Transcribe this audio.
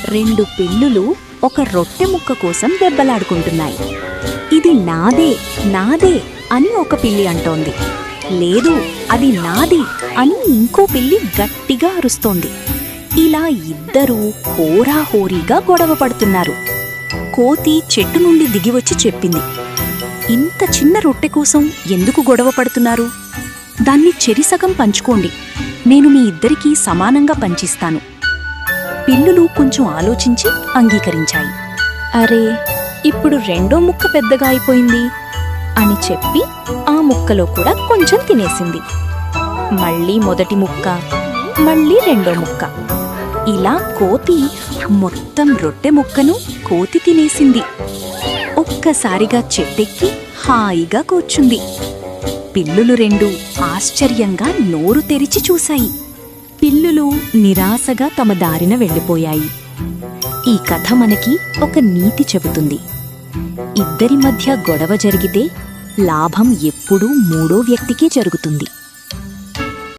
రెండు పిల్లులు ఒక రొట్టె ముక్క కోసం దెబ్బలాడుకుంటున్నాయి. ఇది నాదే నాదే అని ఒక పిల్లి అంటోంది. లేదు, అది నాది అని ఇంకో పిల్లి గట్టిగా అరుస్తోంది. ఇలా ఇద్దరూ హోరాహోరీగా గొడవ పడుతున్నారు. కోతి చెట్టు నుండి దిగివచ్చి చెప్పింది, ఇంత చిన్న రొట్టె కోసం ఎందుకు గొడవ పడుతున్నారు? దాన్ని చెరిసగం పంచుకోండి, నేను మీ ఇద్దరికీ సమానంగా పంచిస్తాను. పిల్లులు కొంచెం ఆలోచించి అంగీకరించాయి. అరే, ఇప్పుడు రెండో ముక్క పెద్దగా అయిపోయింది అని చెప్పి ఆ ముక్కలో కూడా కొంచెం తినేసింది. మళ్ళీ మొదటి ముక్క, మళ్ళీ రెండో ముక్క. ఇలా కోతి మొత్తం రొట్టె ముక్కను కోతి తినేసింది. ఒక్కసారిగా చెట్టెక్కి హాయిగా కూర్చుంది. పిల్లులు రెండు ఆశ్చర్యంగా నోరు తెరిచి చూశాయి. పిల్లులు నిరాశగా తమ దారిన వెళ్ళిపోయాయి. ఈ కథ మనకి ఒక నీతి చెబుతుంది. ఇద్దరి మధ్య గొడవ జరిగితే లాభం ఎప్పుడూ మూడో వ్యక్తికే జరుగుతుంది.